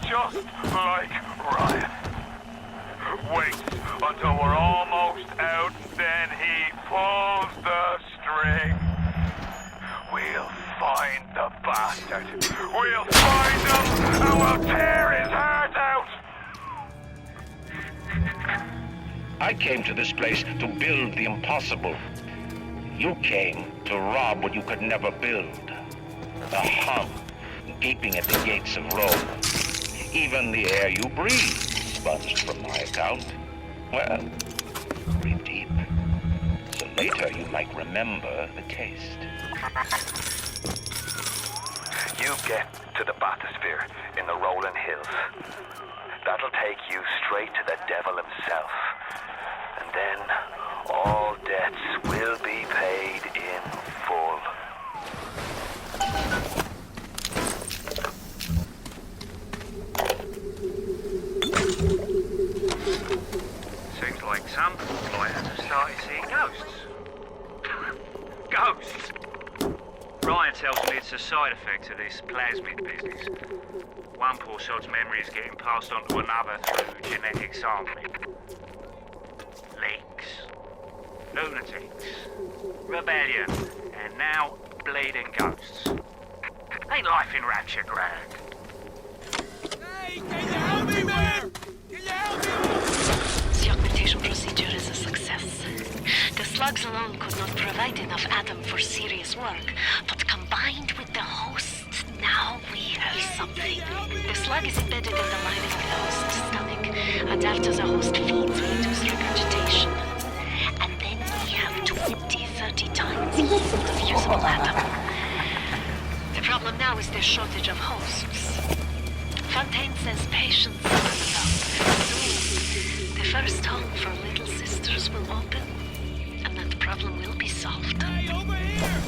just like Ryan. Waits until we're almost out, then he pulls the string. We'll find the bastard. We'll find him, and we'll tear his heart out. I came to this place to build the impossible. You came to rob what you could never build. A hub gaping at the gates of Rome. Even the air you breathe sponged from my account. Well, breathe deep. So later you might remember the taste. You get to the bathysphere in the rolling hills. That'll take you straight to the devil himself. And then all debts will be paid in full. Seems like some players have started seeing ghosts. Ghosts? Ryan tells me it's a side effect of this plasmid business. One poor sod's memory is getting passed on to another through genetic sampling. Leaks, lunatics, rebellion, and now bleeding ghosts. Ain't life in Ratchet grand? Hey, can you help me, man? Can you help me? The augmentation procedure is a success. The slugs alone could not provide enough atom for serious work, but combined with the hosts, now we have something. The slug is embedded in the lining of the host's stomach, and after the host feeds, we induce regurgitation. And then we have 20-30 times yield of usable atom. The problem now is the shortage of hosts. Fontaine says patience is enough. Soon, the first home for little sisters will open, and that problem will be solved. Hey, over here!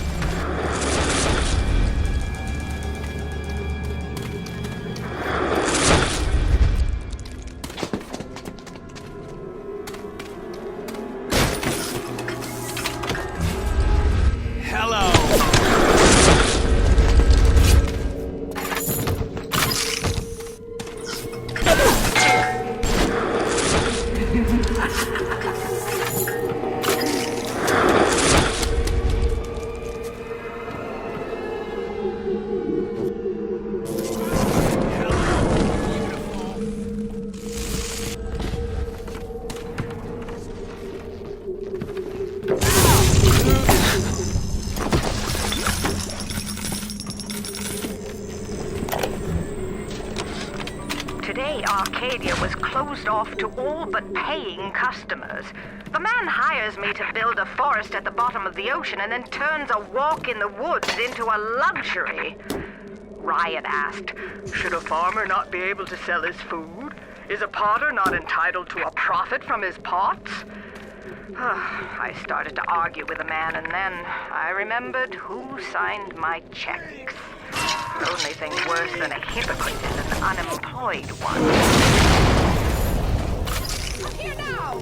Today, Arcadia was closed off to all but paying customers. The man hires me to build a forest at the bottom of the ocean and then turns a walk in the woods into a luxury. Ryan asked, should a farmer not be able to sell his food? Is a potter not entitled to a profit from his pots? I started to argue with the man, and then I remembered who signed my checks. The only thing worse than a hypocrite is an unemployed one. Here now!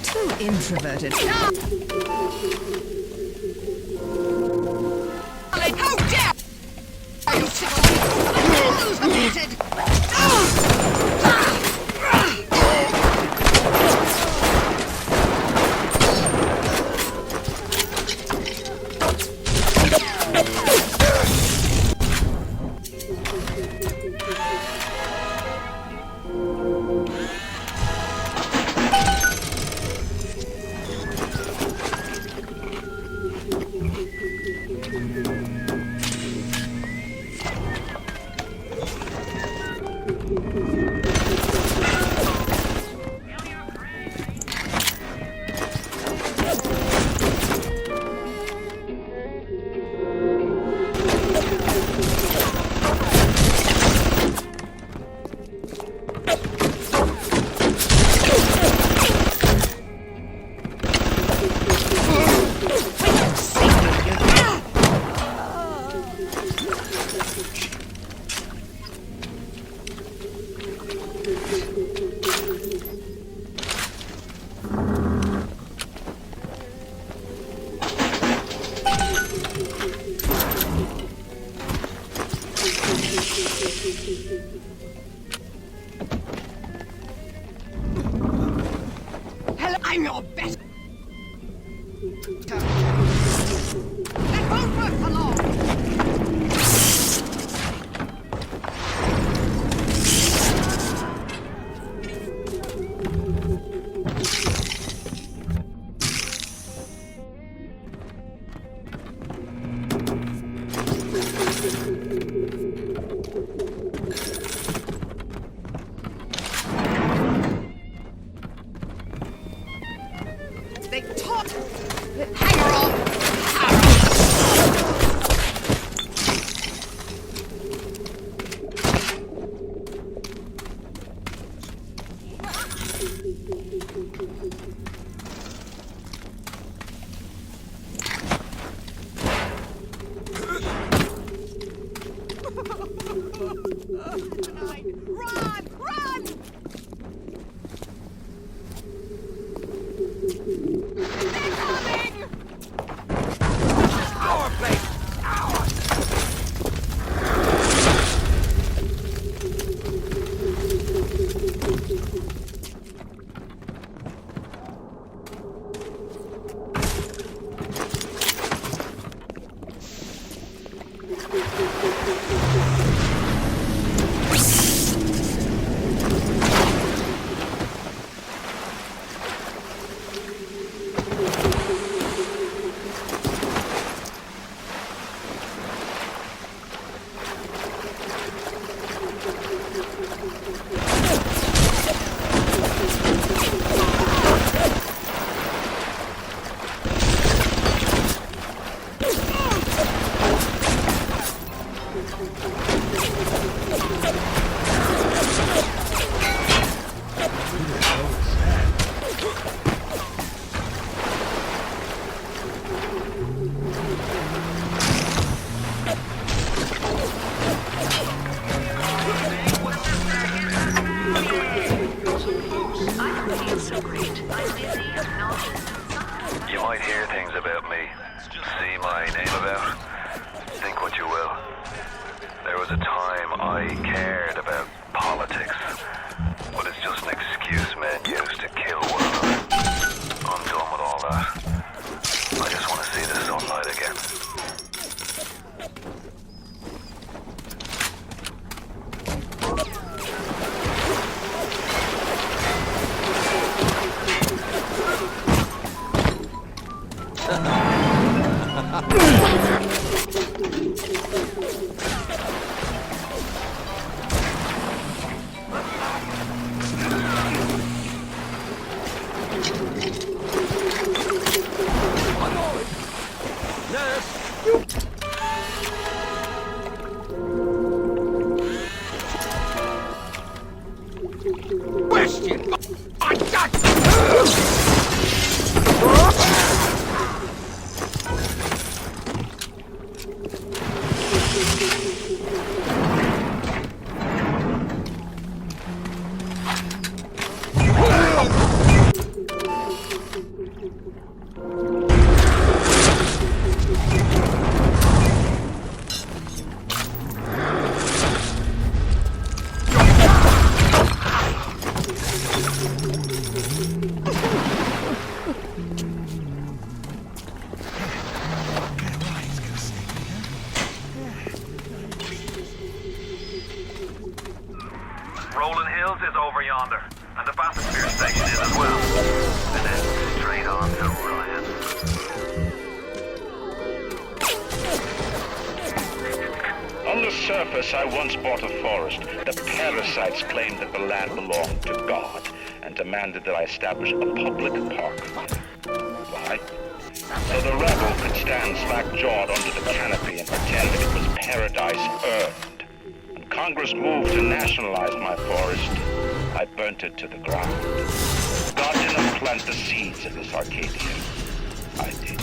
Too introverted. How dare you hallucinated! I'm your best. That won't work for long. They talk. Hang her on. Run! Run! They're coming! Our place! Ours! You might hear things about me, see my name about, think what you will. There was a time I cared about politics, but it's just an excuse men use to kill one another. I'm done with all that. I just want to see the sunlight again. Question! I got Rolling Hills is over yonder, and the bathysphere station is as well. And then straight on to Ryan. On the surface, I once bought a forest. The parasites claimed that the land belonged to God and demanded that I establish a public park. Why? So the rebel could stand slack-jawed under the canopy and pretend that it was paradise earned. When Congress moved to nationalize my forest, I burnt it to the ground. God didn't plant the seeds of this Arcadia. I did.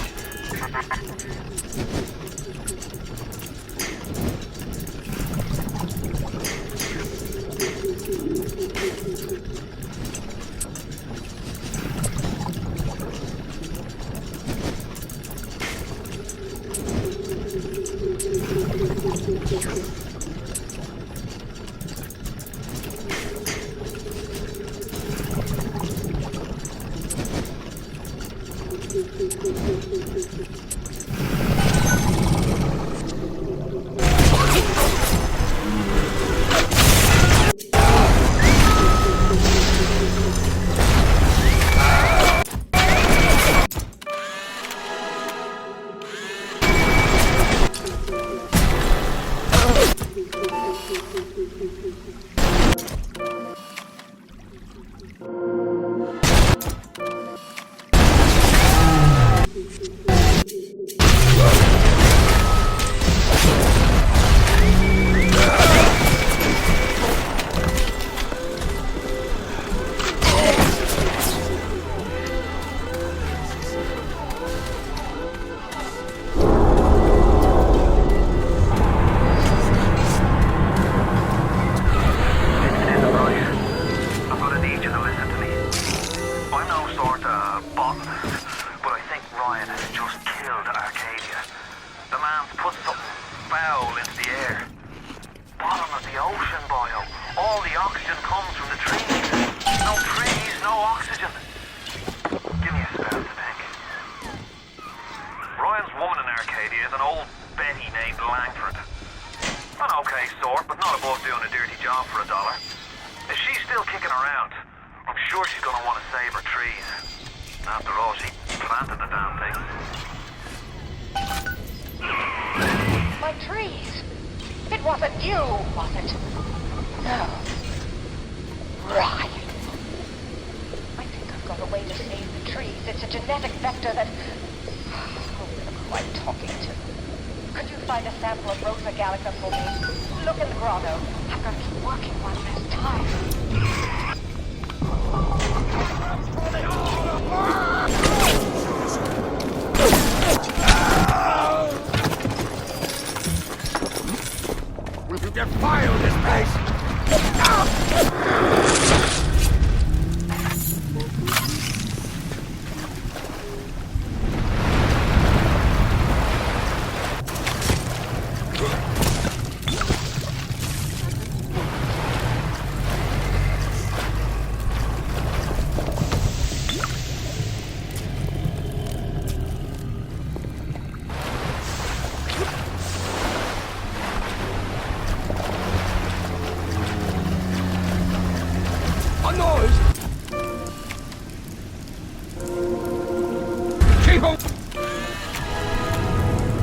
both doing a dirty job for $1. If she's still kicking around, I'm sure she's gonna want to save her trees. After all, she planted the damn thing. My trees! It wasn't you, was it? No. Ryan. I think I've got a way to save the trees. It's a genetic vector that... Oh, who am I talking to? Could you find a sample of Rosa gallica for me? Look in the grotto. I've got to keep working while there's time. Will you defile this place?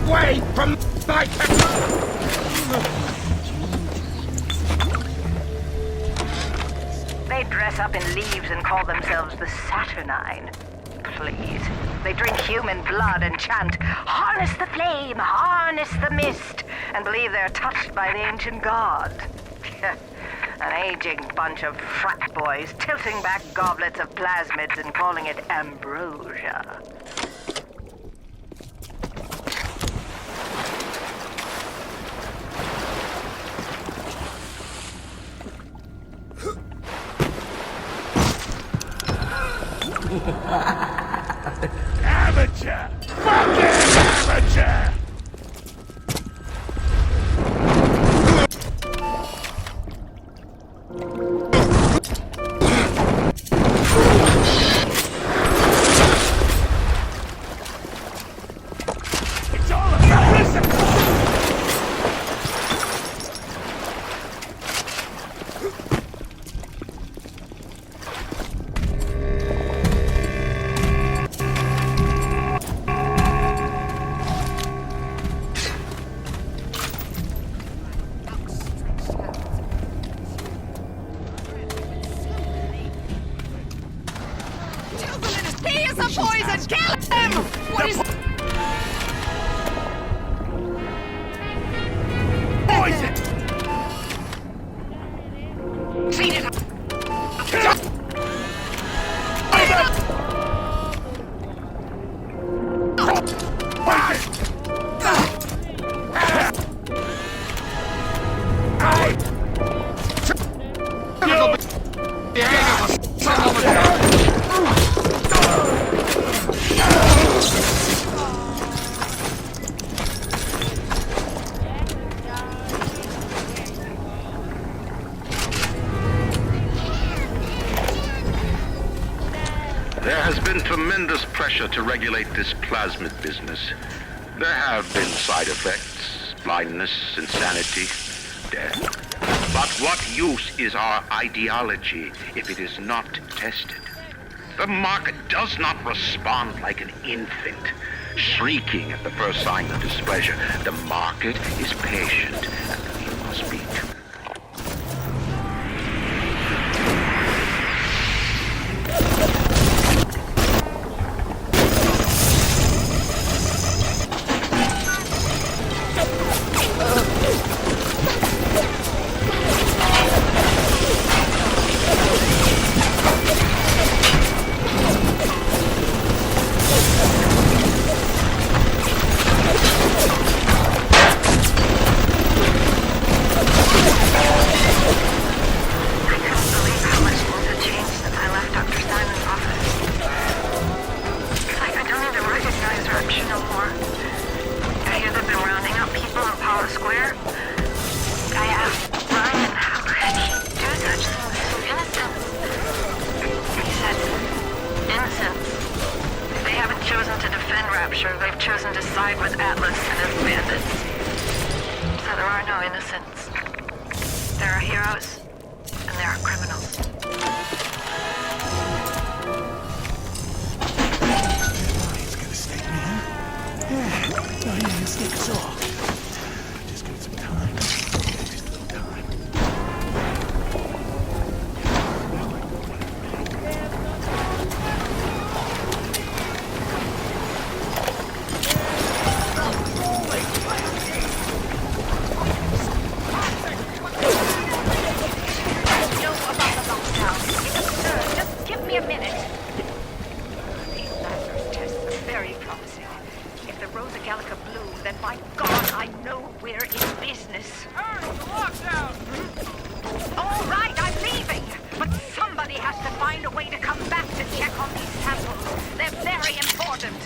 Away from my... They dress up in leaves and call themselves the Saturnine. Please. They drink human blood and chant, "Harness the flame, harness the mist," and believe they're touched by the ancient god. An aging bunch of frat boys tilting back goblets of plasmids and calling it ambrosia. Amateur! Fucking amateur! It's all about this! He is a poison! Kill him! What is... Poison! Clean it up! There has been tremendous pressure to regulate this plasmid business. There have been side effects, blindness, insanity, death. But what use is our ideology if it is not tested? The market does not respond like an infant, shrieking at the first sign of displeasure. The market is patient, and we must be too. They've chosen to side with Atlas and his bandits. So there are no innocents. are heroes, and there are criminals. It's gonna stick me, huh? Yeah. Oh, yeah, he'll stick us all. Just give it some time. Just a little time. Just give me a minute. These Lazarus tests are very promising. If the Rosa Gallica blew, then by God, I know we're in business. Hurry, the lockdown! All right, I'm leaving. But somebody has to find a way to come back to check on these samples. They're very important.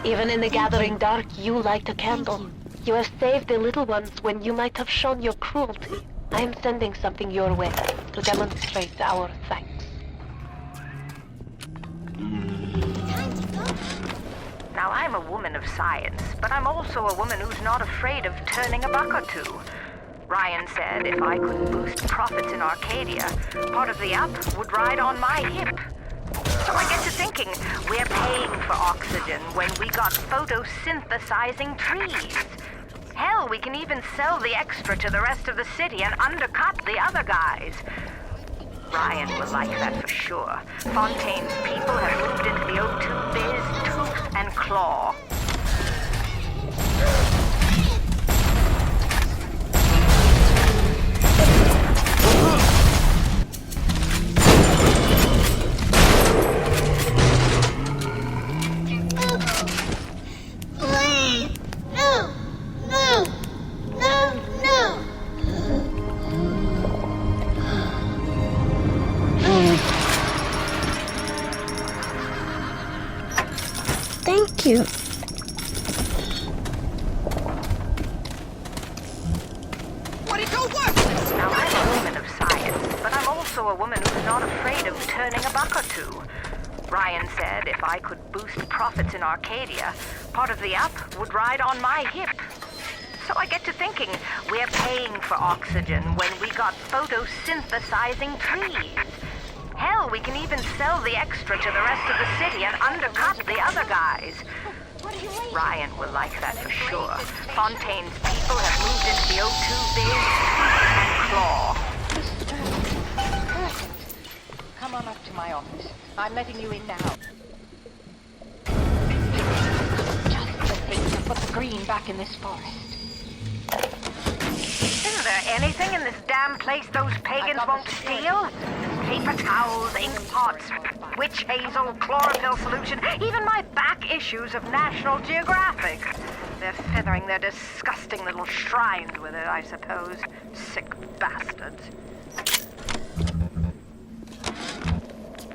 Even in the gathering dark, you light a candle. You have saved the little ones when you might have shown your cruelty. I am sending something your way to demonstrate our thanks. Now, I'm a woman of science, but I'm also a woman who's not afraid of turning a buck or two. Ryan said if I could boost profits in Arcadia, part of the up would ride on my hip. So I get to thinking, we're paying for oxygen when we got photosynthesizing trees. Hell, we can even sell the extra to the rest of the city and undercut the other guys. Ryan will like that for sure. Fontaine's people have moved into the O2 biz, tooth and claw. Thank you. What did go work? Now, I'm a woman of science, but I'm also a woman who's not afraid of turning a buck or two. Ryan said if I could boost profits in Arcadia, part of the up would ride on my hip. So I get to thinking, we're paying for oxygen when we got photosynthesizing trees. Hell, we can even sell the extra to the rest of the city and undercut the other guys. Ryan will like that for sure. Fontaine's people have moved into the O2 biz and claw. Come on up to my office. I'm letting you in now. Just the thing to put the green back in this forest. Isn't there anything in this damn place those pagans won't steal? Paper towels, ink pots, witch hazel, chlorophyll solution, even my back issues of National Geographic. They're feathering their disgusting little shrines with it, I suppose. Sick bastards.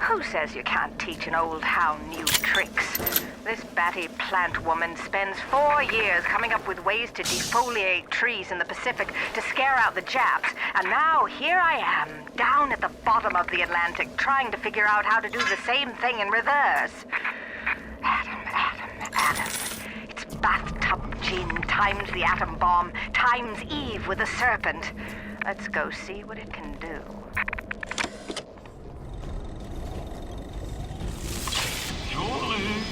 Who says you can't teach an old hound new tricks? This batty plant woman spends 4 years coming up with ways to defoliate trees in the Pacific to scare out the Japs, and now here I am, down at the bottom of the Atlantic, trying to figure out how to do the same thing in reverse. Adam. It's bathtub gin times the atom bomb times Eve with a serpent. Let's go see what it can do. Julie,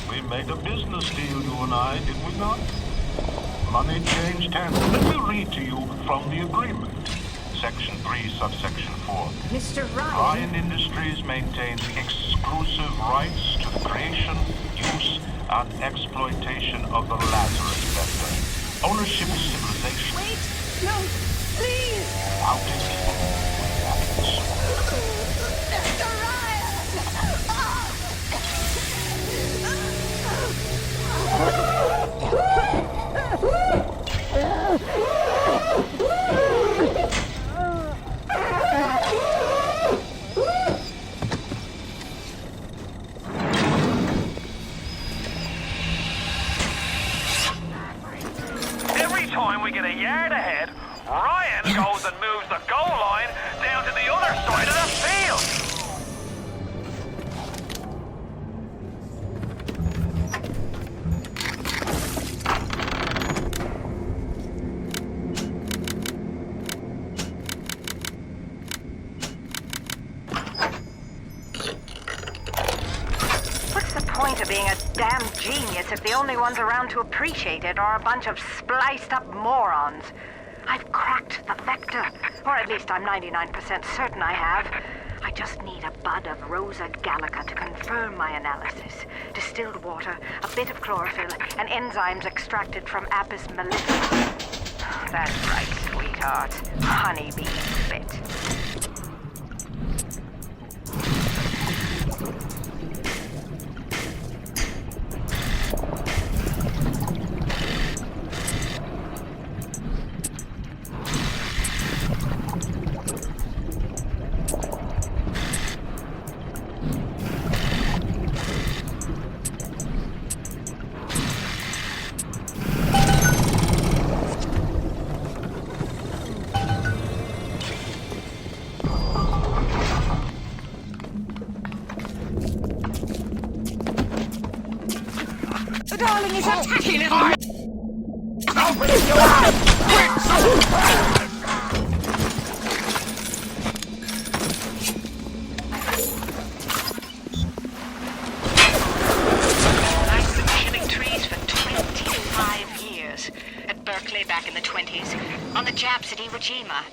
we made a business deal, you and I, did we not? Money changed hands. Let me read to you from the agreement. Section 3, subsection 4. Mr. Ryan. Ryan Industries maintains exclusive rights to the creation, use, and exploitation of the Lazarus Vector. Ownership of civilization. Wait! No! Please! Outing people. Mr. Ryan! Every time we get a yard ahead, Ryan goes and moves the goal line down to the other side of the field. What's the point of being a damn genius if the only ones around to appreciate it are a bunch of spliced-up morons? I've cracked the vector, or at least I'm 99% certain I have. I just need a bud of Rosa gallica to confirm my analysis. Distilled water, a bit of chlorophyll, and enzymes extracted from Apis mellifera. That's right, sweetheart. Honeybee spit. The darling is attacking little... I've been killing trees for 25 years. At Berkeley back in the 20s, on the Japs at Iwo Jima.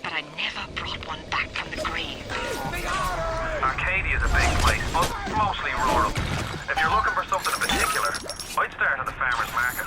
But I never brought one back from the grave before. Arcadia's a big place, but mostly rural. If you're looking for something in particular, I'd start at the farmer's market.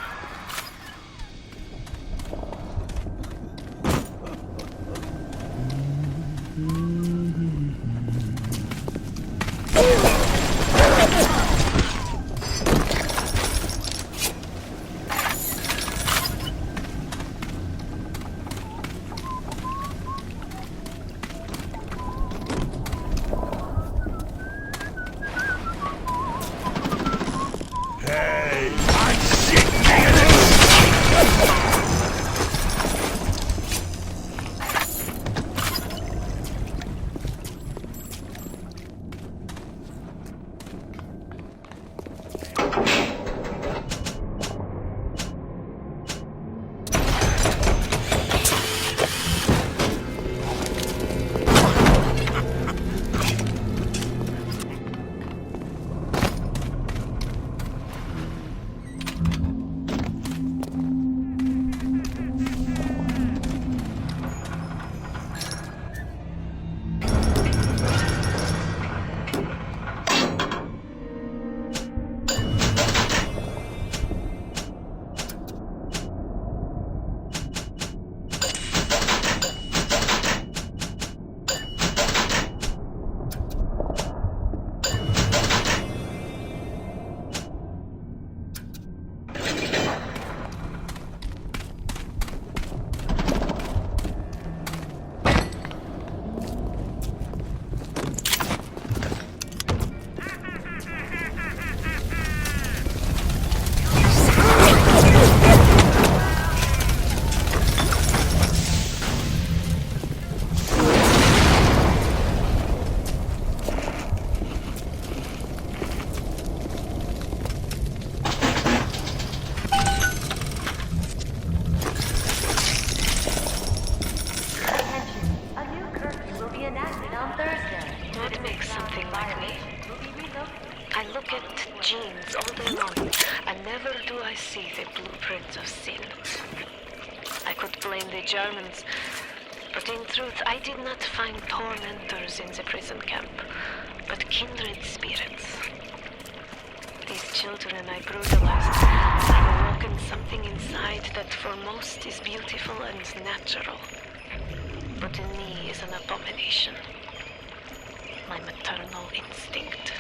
genes all day long, and never do I see the blueprint of sin. I could blame the Germans, but in truth I did not find tormentors in the prison camp, but kindred spirits. These children I brutalized have awoken something inside that for most is beautiful and natural, but in me is an abomination. My maternal instinct.